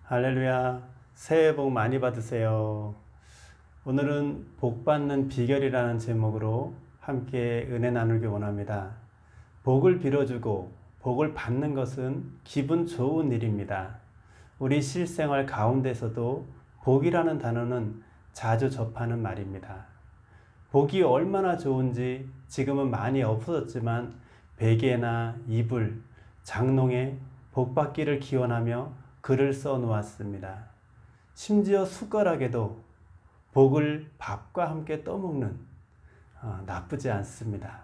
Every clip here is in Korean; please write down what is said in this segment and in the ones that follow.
할렐루야. 새해 복 많이 받으세요. 오늘은 복 받는 비결이라는 제목으로 함께 은혜 나누기 원합니다. 복을 빌어주고 복을 받는 것은 기분 좋은 일입니다. 우리 실생활 가운데서도 복이라는 단어는 자주 접하는 말입니다. 복이 얼마나 좋은지 지금은 많이 없어졌지만 베개나 이불, 장롱에 복 받기를 기원하며 글을 써 놓았습니다. 심지어 숟가락에도 복을 밥과 함께 떠먹는 나쁘지 않습니다.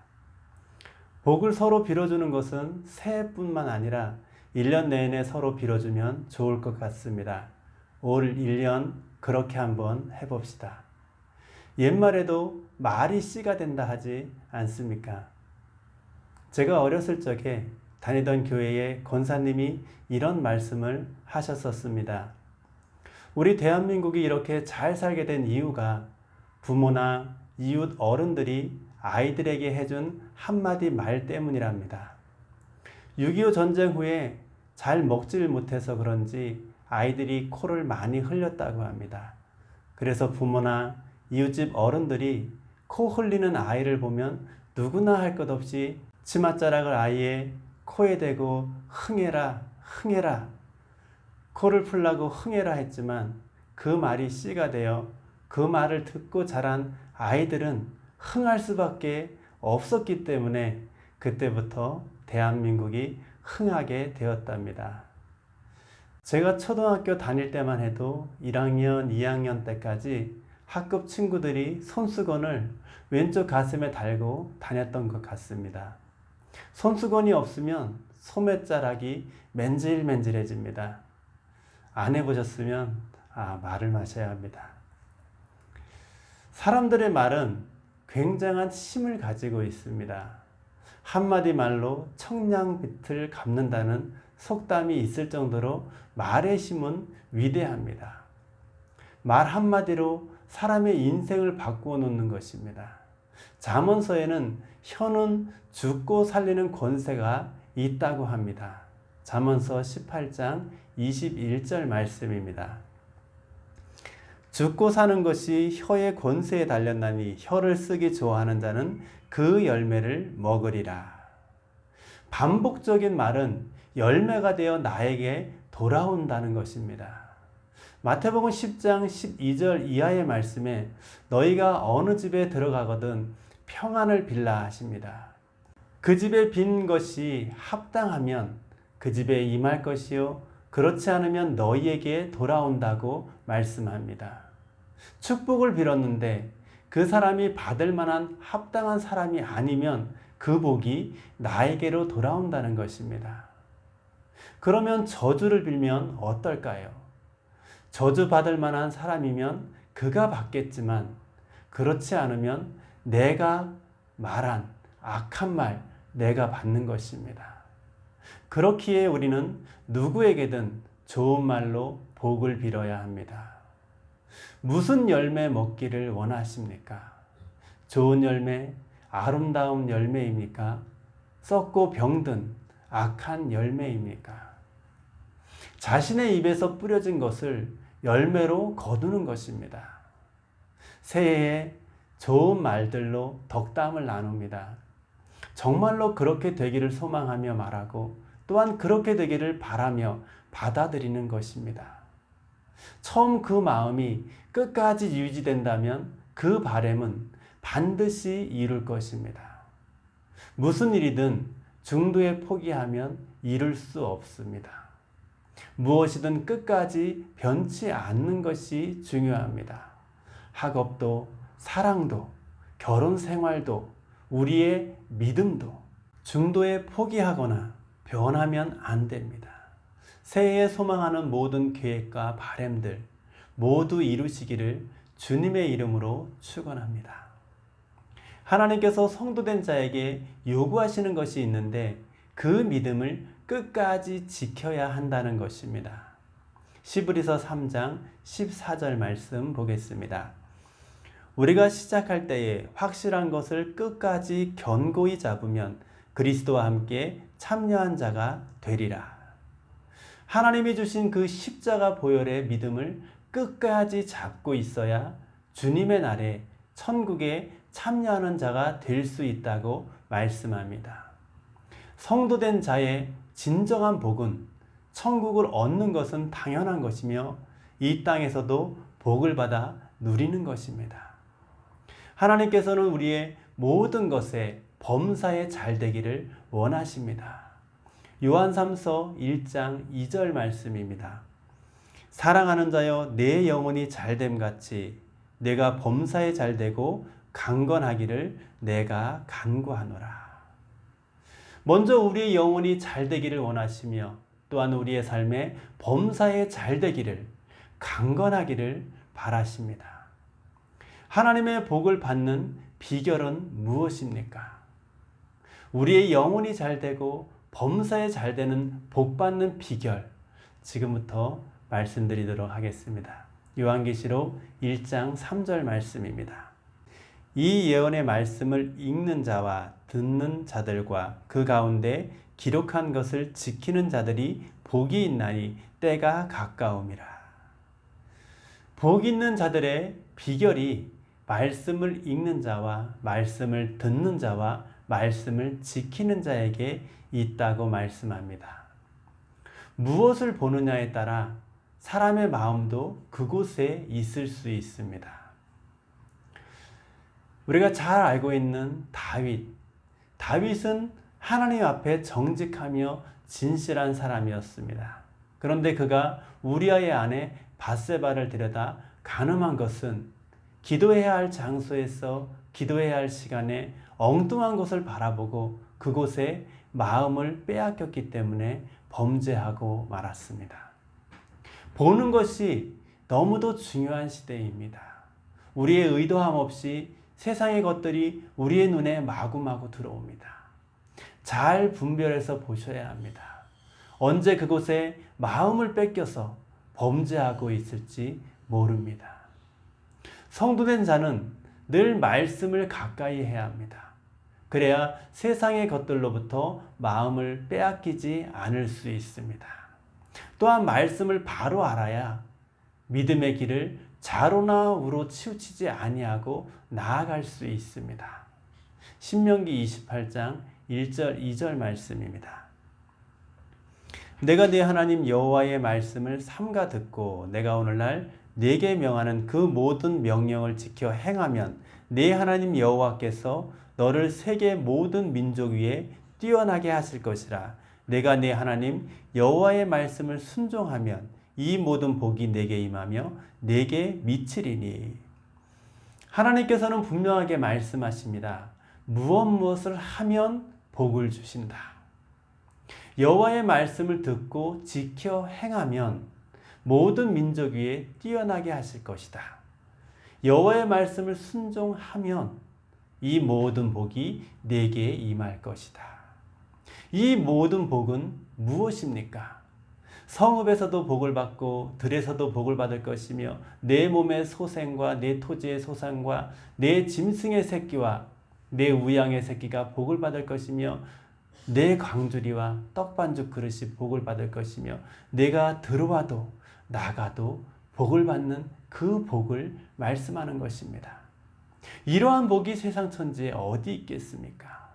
복을 서로 빌어주는 것은 새해뿐만 아니라 1년 내내 서로 빌어주면 좋을 것 같습니다. 올 1년 그렇게 한번 해봅시다. 옛말에도 말이 씨가 된다 하지 않습니까? 제가 어렸을 적에 다니던 교회에 권사님이 이런 말씀을 하셨었습니다. 우리 대한민국이 이렇게 잘 살게 된 이유가 부모나 이웃 어른들이 아이들에게 해준 한마디 말 때문이랍니다. 6.25 전쟁 후에 잘 먹질 못해서 그런지 아이들이 코를 많이 흘렸다고 합니다. 그래서 부모나 이웃집 어른들이 코 흘리는 아이를 보면 누구나 할 것 없이 치맛자락을 아이의 코에 대고 흥해라 흥해라 코를 풀라고 흥해라 했지만 그 말이 씨가 되어 그 말을 듣고 자란 아이들은 흥할 수밖에 없었기 때문에 그때부터 대한민국이 흥하게 되었답니다. 제가 초등학교 다닐 때만 해도 1학년, 2학년 때까지 학급 친구들이 손수건을 왼쪽 가슴에 달고 다녔던 것 같습니다. 손수건이 없으면 소매자락이 맨질맨질해집니다. 안 해보셨으면 말을 마셔야 합니다. 사람들의 말은 굉장한 힘을 가지고 있습니다. 한마디 말로 청량빛을 갚는다는 속담이 있을 정도로 말의 힘은 위대합니다. 말 한마디로 사람의 인생을 바꾸어 놓는 것입니다. 잠언서에는 혀는 죽고 살리는 권세가 있다고 합니다. 잠언서 18장 21절 말씀입니다. 죽고 사는 것이 혀의 권세에 달렸나니 혀를 쓰기 좋아하는 자는 그 열매를 먹으리라. 반복적인 말은 열매가 되어 나에게 돌아온다는 것입니다. 마태복음 10장 12절 이하의 말씀에 너희가 어느 집에 들어가거든 평안을 빌라 하십니다. 그 집에 빈 것이 합당하면 그 집에 임할 것이요 그렇지 않으면 너희에게 돌아온다고 말씀합니다. 축복을 빌었는데 그 사람이 받을 만한 합당한 사람이 아니면 그 복이 나에게로 돌아온다는 것입니다. 그러면 저주를 빌면 어떨까요? 저주 받을 만한 사람이면 그가 받겠지만 그렇지 않으면 내가 말한 악한 말 내가 받는 것입니다. 그렇기에 우리는 누구에게든 좋은 말로 복을 빌어야 합니다. 무슨 열매 먹기를 원하십니까? 좋은 열매, 아름다운 열매입니까? 썩고 병든 악한 열매입니까? 자신의 입에서 뿌려진 것을 열매로 거두는 것입니다. 새해에 좋은 말들로 덕담을 나눕니다. 정말로 그렇게 되기를 소망하며 말하고 또한 그렇게 되기를 바라며 받아들이는 것입니다. 처음 그 마음이 끝까지 유지된다면 그 바람은 반드시 이룰 것입니다. 무슨 일이든 중도에 포기하면 이룰 수 없습니다. 무엇이든 끝까지 변치 않는 것이 중요합니다. 학업도, 사랑도, 결혼 생활도, 우리의 믿음도 중도에 포기하거나 변하면 안 됩니다. 새해에 소망하는 모든 계획과 바람들 모두 이루시기를 주님의 이름으로 축원합니다. 하나님께서 성도된 자에게 요구하시는 것이 있는데 그 믿음을 끝까지 지켜야 한다는 것입니다. 시브리서 3장 14절 말씀 보겠습니다. 우리가 시작할 때에 확실한 것을 끝까지 견고히 잡으면 그리스도와 함께 참여한 자가 되리라. 하나님이 주신 그 십자가 보혈의 믿음을 끝까지 잡고 있어야 주님의 날에 천국에 참여하는 자가 될 수 있다고 말씀합니다. 성도된 자의 진정한 복은 천국을 얻는 것은 당연한 것이며 이 땅에서도 복을 받아 누리는 것입니다. 하나님께서는 우리의 모든 것에 범사에 잘 되기를 원하십니다. 요한 3서 1장 2절 말씀입니다. 사랑하는 자여 내 영혼이 잘됨 같이 내가 범사에 잘 되고 강건하기를 내가 간구하노라. 먼저 우리의 영혼이 잘 되기를 원하시며 또한 우리의 삶에 범사에 잘 되기를 강건하기를 바라십니다. 하나님의 복을 받는 비결은 무엇입니까? 우리의 영혼이 잘 되고 범사에 잘 되는 복 받는 비결, 지금부터 말씀드리도록 하겠습니다. 요한계시록 1장 3절 말씀입니다. 이 예언의 말씀을 읽는 자와 듣는 자들과 그 가운데 기록한 것을 지키는 자들이 복이 있나니 때가 가까움이라. 복 있는 자들의 비결이 말씀을 읽는 자와 말씀을 듣는 자와 말씀을 지키는 자에게 있다고 말씀합니다. 무엇을 보느냐에 따라 사람의 마음도 그곳에 있을 수 있습니다. 우리가 잘 알고 있는 다윗은 하나님 앞에 정직하며 진실한 사람이었습니다. 그런데 그가 우리아의 아내 밧세바를 데려다 간음한 것은 기도해야 할 장소에서 기도해야 할 시간에 엉뚱한 곳을 바라보고 그곳에 마음을 빼앗겼기 때문에 범죄하고 말았습니다. 보는 것이 너무도 중요한 시대입니다. 우리의 의도함 없이 세상의 것들이 우리의 눈에 마구마구 들어옵니다. 잘 분별해서 보셔야 합니다. 언제 그곳에 마음을 뺏겨서 범죄하고 있을지 모릅니다. 성도된 자는 늘 말씀을 가까이 해야 합니다. 그래야 세상의 것들로부터 마음을 빼앗기지 않을 수 있습니다. 또한 말씀을 바로 알아야 믿음의 길을 좌로나 우로 치우치지 아니하고 나아갈 수 있습니다. 신명기 28장 1절 2절 말씀입니다. 내가 네 하나님 여호와의 말씀을 삼가 듣고 내가 오늘날 네게 명하는 그 모든 명령을 지켜 행하면 네 하나님 여호와께서 너를 세계 모든 민족 위에 뛰어나게 하실 것이라. 내가 네 하나님 여호와의 말씀을 순종하면 이 모든 복이 내게 임하며 내게 미치리니. 하나님께서는 분명하게 말씀하십니다. 무엇을 하면 복을 주신다. 여호와의 말씀을 듣고 지켜 행하면 모든 민족 위에 뛰어나게 하실 것이다. 여호와의 말씀을 순종하면 이 모든 복이 내게 임할 것이다. 이 모든 복은 무엇입니까? 성읍에서도 복을 받고 들에서도 복을 받을 것이며 내 몸의 소생과 내 토지의 소산과 내 짐승의 새끼와 내 우양의 새끼가 복을 받을 것이며 내 광주리와 떡반죽 그릇이 복을 받을 것이며 내가 들어와도 나가도 복을 받는 그 복을 말씀하는 것입니다. 이러한 복이 세상 천지에 어디 있겠습니까?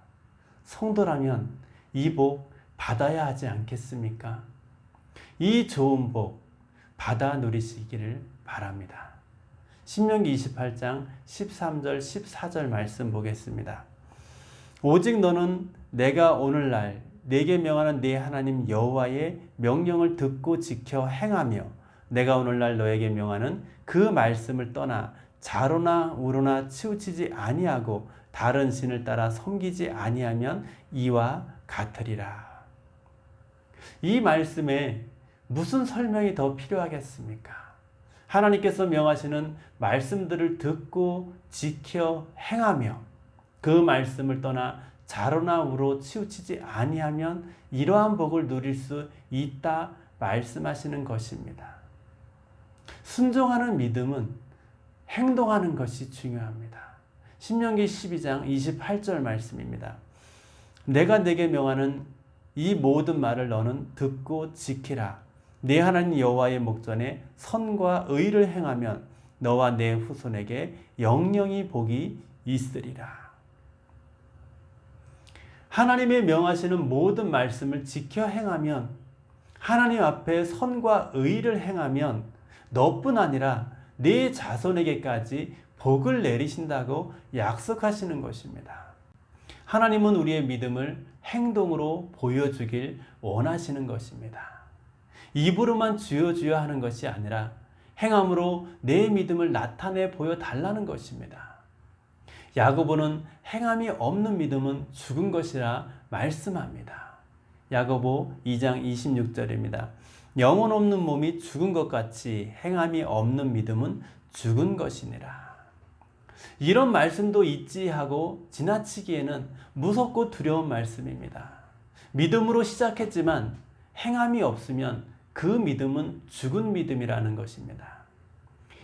성도라면 이 복 받아야 하지 않겠습니까? 이 좋은 복 받아 누리시기를 바랍니다. 신명기 28장 13절 14절 말씀 보겠습니다. 오직 너는 내가 오늘날 네게 명하는 네 하나님 여호와의 명령을 듣고 지켜 행하며 내가 오늘날 너에게 명하는 그 말씀을 떠나 좌로나 우로나 치우치지 아니하고 다른 신을 따라 섬기지 아니하면 이와 같으리라. 이 말씀에 무슨 설명이 더 필요하겠습니까? 하나님께서 명하시는 말씀들을 듣고 지켜 행하며 그 말씀을 떠나 좌로나 우로 치우치지 아니하면 이러한 복을 누릴 수 있다 말씀하시는 것입니다. 순종하는 믿음은 행동하는 것이 중요합니다. 신명기 12장 28절 말씀입니다. 내가 네게 명하는 이 모든 말을 너는 듣고 지키라. 네 하나님 여호와의 목전에 선과 의를 행하면 너와 내 후손에게 영영이 복이 있으리라. 하나님의 명하시는 모든 말씀을 지켜 행하면, 하나님 앞에 선과 의를 행하면 너뿐 아니라 네 자손에게까지 복을 내리신다고 약속하시는 것입니다. 하나님은 우리의 믿음을 행동으로 보여주길 원하시는 것입니다. 입으로만 주여 주여 하는 것이 아니라 행함으로 내 믿음을 나타내 보여달라는 것입니다. 야고보는 행함이 없는 믿음은 죽은 것이라 말씀합니다. 야고보 2장 26절입니다. 영혼 없는 몸이 죽은 것 같이 행함이 없는 믿음은 죽은 것이니라. 이런 말씀도 잊지 하고 지나치기에는 무섭고 두려운 말씀입니다. 믿음으로 시작했지만 행함이 없으면 그 믿음은 죽은 믿음이라는 것입니다.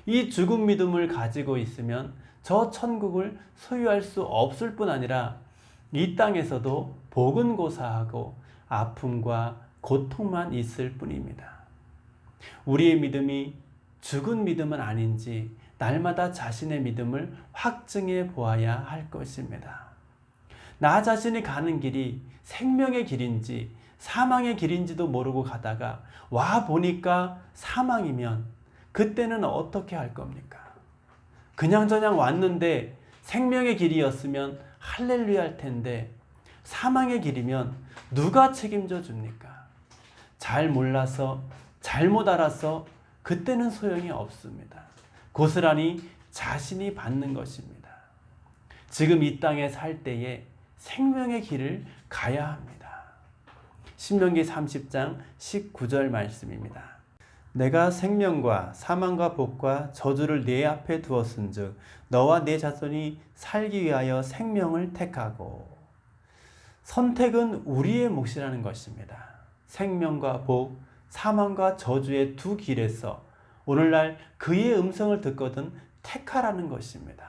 이 죽은 믿음을 가지고 있으면 저 천국을 소유할 수 없을 뿐 아니라 이 땅에서도 복은 고사하고 아픔과 고통만 있을 뿐입니다. 우리의 믿음이 죽은 믿음은 아닌지 날마다 자신의 믿음을 확증해 보아야 할 것입니다. 나 자신이 가는 길이 생명의 길인지 사망의 길인지도 모르고 가다가 와 보니까 사망이면 그때는 어떻게 할 겁니까? 그냥저냥 왔는데 생명의 길이었으면 할렐루야 할 텐데 사망의 길이면 누가 책임져 줍니까? 잘 몰라서 잘못 알아서 그때는 소용이 없습니다. 고스란히 자신이 받는 것입니다. 지금 이 땅에 살 때에 생명의 길을 가야 합니다. 신명기 30장 19절 말씀입니다. 내가 생명과 사망과 복과 저주를 네 앞에 두었은즉 너와 네 자손이 살기 위하여 생명을 택하고. 선택은 우리의 몫이라는 것입니다. 생명과 복, 사망과 저주의 두 길에서 오늘날 그의 음성을 듣거든 택하라는 것입니다.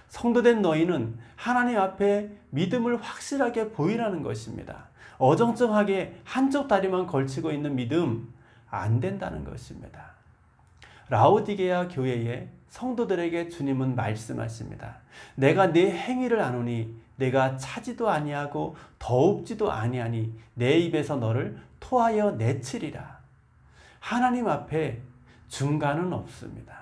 성도된 너희는 하나님 앞에 믿음을 확실하게 보이라는 것입니다. 어정쩡하게 한쪽 다리만 걸치고 있는 믿음 안 된다는 것입니다. 라오디게아 교회의 성도들에게 주님은 말씀하십니다. 내가 네 행위를 아노니 내가 차지도 아니하고 더웁지도 아니하니 내 입에서 너를 토하여 내치리라. 하나님 앞에 중간은 없습니다.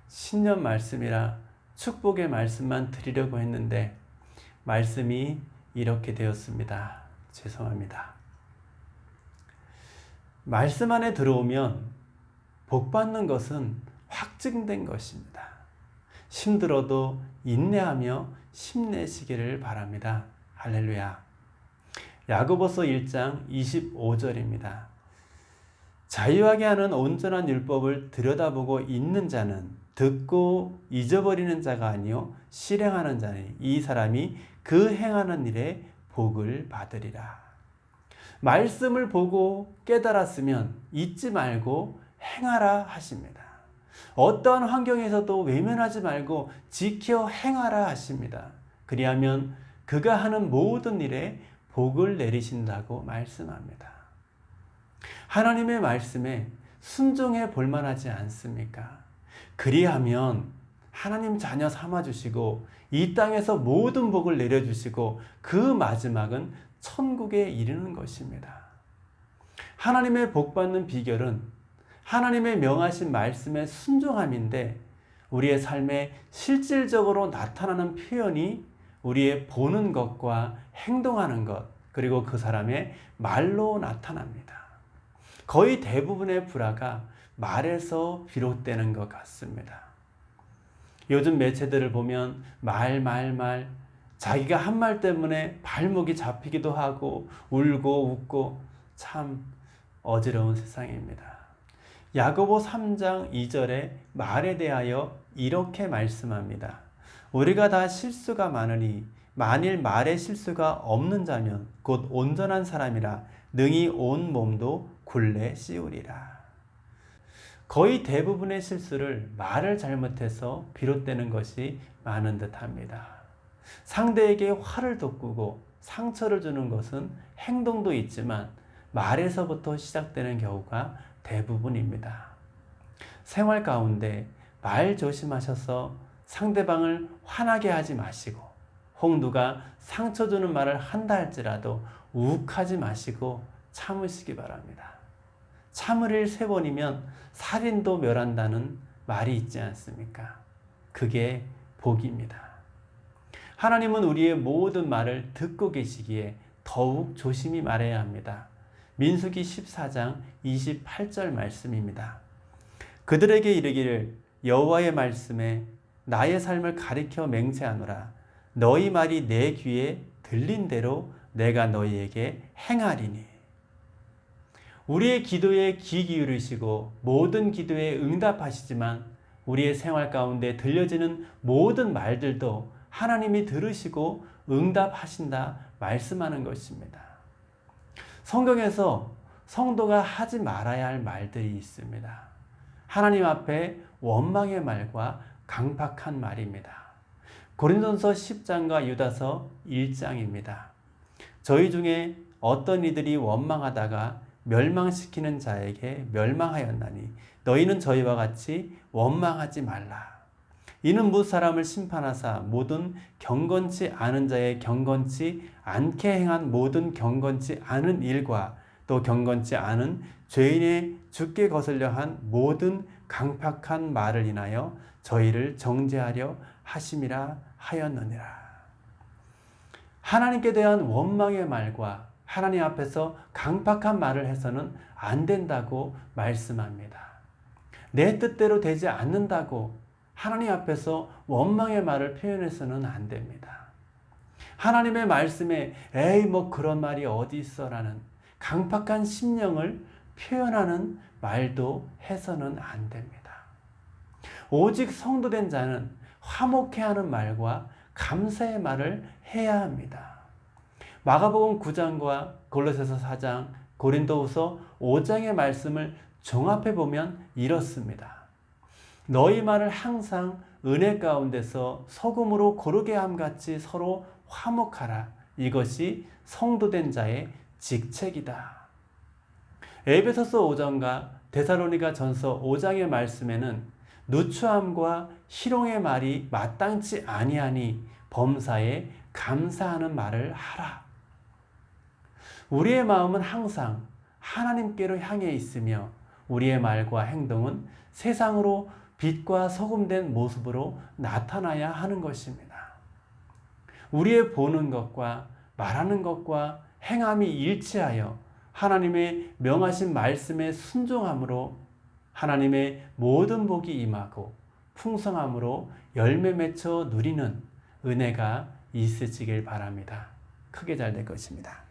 신년 말씀이라 축복의 말씀만 드리려고 했는데 말씀이 이렇게 되었습니다. 죄송합니다. 말씀 안에 들어오면 복 받는 것은 확증된 것입니다. 힘들어도 인내하며 힘내시기를 바랍니다. 할렐루야. 야고보서 1장 25절입니다. 자유하게 하는 온전한 율법을 들여다보고 있는 자는 듣고 잊어버리는 자가 아니요 실행하는 자니 이 사람이 그 행하는 일에 복을 받으리라. 말씀을 보고 깨달았으면 잊지 말고 행하라 하십니다. 어떠한 환경에서도 외면하지 말고 지켜 행하라 하십니다. 그리하면 그가 하는 모든 일에 복을 내리신다고 말씀합니다. 하나님의 말씀에 순종해 볼 만하지 않습니까? 그리하면 하나님 자녀 삼아주시고 이 땅에서 모든 복을 내려주시고 그 마지막은 천국에 이르는 것입니다. 하나님의 복 받는 비결은 하나님의 명하신 말씀의 순종함인데 우리의 삶에 실질적으로 나타나는 표현이 우리의 보는 것과 행동하는 것 그리고 그 사람의 말로 나타납니다. 거의 대부분의 불화가 말에서 비롯되는 것 같습니다. 요즘 매체들을 보면 말 자기가 한 말 때문에 발목이 잡히기도 하고 울고 웃고 참 어지러운 세상입니다. 야고보 3장 2절에 말에 대하여 이렇게 말씀합니다. 우리가 다 실수가 많으니 만일 말에 실수가 없는 자면 곧 온전한 사람이라 능히 온 몸도 굴레 씌우리라. 거의 대부분의 실수를 말을 잘못해서 비롯되는 것이 많은 듯합니다. 상대에게 화를 돋구고 상처를 주는 것은 행동도 있지만 말에서부터 시작되는 경우가 대부분입니다. 생활 가운데 말 조심하셔서 상대방을 화나게 하지 마시고, 혹 누가 상처 주는 말을 한다 할지라도 욱하지 마시고 참으시기 바랍니다. 참을 일 3번이면 살인도 멸한다는 말이 있지 않습니까? 그게 복입니다. 하나님은 우리의 모든 말을 듣고 계시기에 더욱 조심히 말해야 합니다. 민수기 14장 28절 말씀입니다. 그들에게 이르기를 여호와의 말씀에 나의 삶을 가리켜 맹세하노라. 너희 말이 내 귀에 들린 대로 내가 너희에게 행하리니. 우리의 기도에 귀 기울이시고 모든 기도에 응답하시지만 우리의 생활 가운데 들려지는 모든 말들도 하나님이 들으시고 응답하신다 말씀하는 것입니다. 성경에서 성도가 하지 말아야 할 말들이 있습니다. 하나님 앞에 원망의 말과 강팍한 말입니다. 고린도전서 10장과 유다서 1장입니다. 저희 중에 어떤 이들이 원망하다가 멸망시키는 자에게 멸망하였나니 너희는 저희와 같이 원망하지 말라. 이는 무 사람을 심판하사 모든 경건치 않은 자의 경건치 않게 행한 모든 경건치 않은 일과 또 경건치 않은 죄인의 죽게 거슬려 한 모든 강팍한 말을 인하여 저희를 정죄하려 하심이라 하였느니라. 하나님께 대한 원망의 말과 하나님 앞에서 강팍한 말을 해서는 안 된다고 말씀합니다. 내 뜻대로 되지 않는다고 하나님 앞에서 원망의 말을 표현해서는 안 됩니다. 하나님의 말씀에 에이 뭐 그런 말이 어디 있어라는 강팍한 심령을 표현하는 말도 해서는 안 됩니다. 오직 성도된 자는 화목해하는 말과 감사의 말을 해야 합니다. 마가복음 9장과 골로새서 4장, 고린도후서 5장의 말씀을 종합해 보면 이렇습니다. 너희 말을 항상 은혜 가운데서 소금으로 고르게 함같이 서로 화목하라. 이것이 성도된 자의 직책이다. 에베소서 5장과 데살로니가 전서 5장의 말씀에는 누추함과 희롱의 말이 마땅치 아니하니 범사에 감사하는 말을 하라. 우리의 마음은 항상 하나님께로 향해 있으며 우리의 말과 행동은 세상으로 빛과 소금된 모습으로 나타나야 하는 것입니다. 우리의 보는 것과 말하는 것과 행함이 일치하여 하나님의 명하신 말씀에 순종함으로 하나님의 모든 복이 임하고 풍성함으로 열매 맺혀 누리는 은혜가 있으시길 바랍니다. 크게 잘 될 것입니다.